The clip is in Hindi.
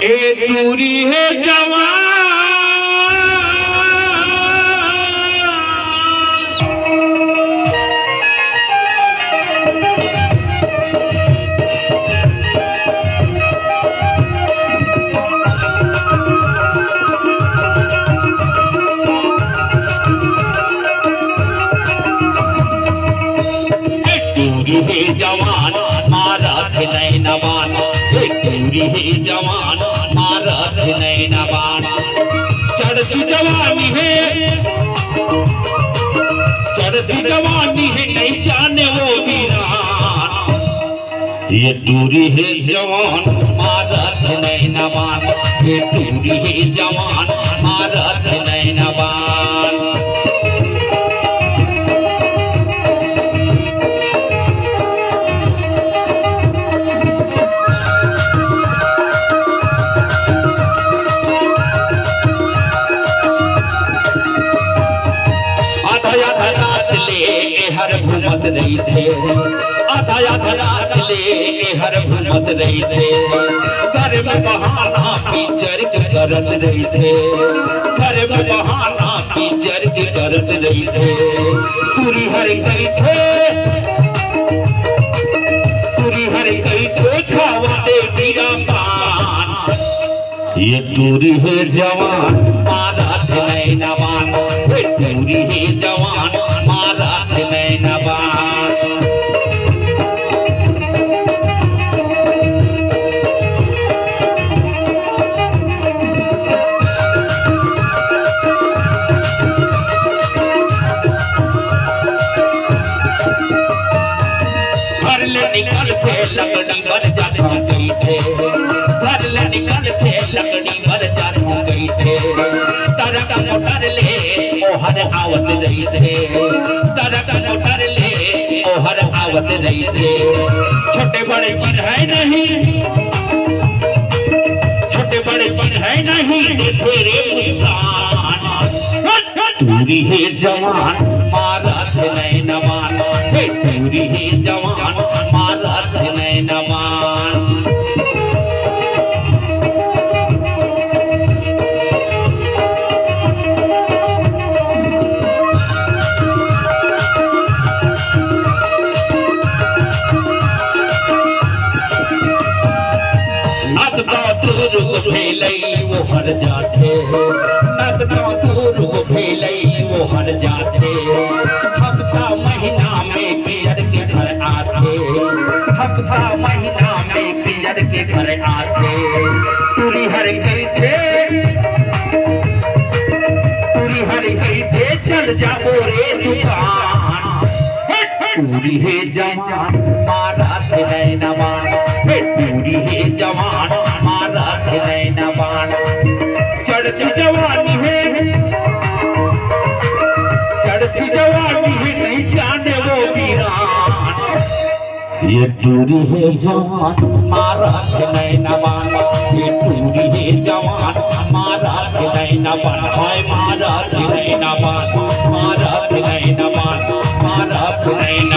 ए दूरी है जवान जवान मारत नैनवान पूरी है जवान मारत नैनवान चढ़ती जवानी है नहीं जाने वो वीरान ये दूरी है जवान मारत नैनवान ये दूरी है जवान मारत नैनवान हर घूमत रही थे आधा रात ले हर घूमत रही थे घर में बहाना पिक्चर करत रही थे घर में बहाना पिक्चर करत रही थे पूरी हर गई थे खावा दे गिरा पान ये दूरी है जवान मारत नैनवान दूरी है जवान मारत नैनवान घर ले निकल के लकड़ी बन जात गई थे घर ले निकल के लकड़ी बन जात गई थे तरक मोटर ले ओहर आवत रही थे तरक मोटर ले ओहर आवत रही थे छोटे बड़े चीज है नहीं छोटे बड़े चीज है नहीं देखे रे मुस्कान दूरी है जवान मारत नैनवान दूरी है जवान मारत नैनवान भेलई वो हर जाते नद दूर भेलई वो हर जाते हफ्ता महीना में पियर के घर आते हफ्ता महीना में पियर के घर आते पूरी हर गई थे चल जाओ रे दुकान पूरी है जवान मारत नैनवान पूरी है जवान मारत नैनवान चढ़ती जवानी है नहीं जाने वो वीरान ये दूरी है जवान मारत नैनवान ये दूरी है जवान मारत नैनवान हाय मारत नैनवान मारत नैनवान मारत नैनवान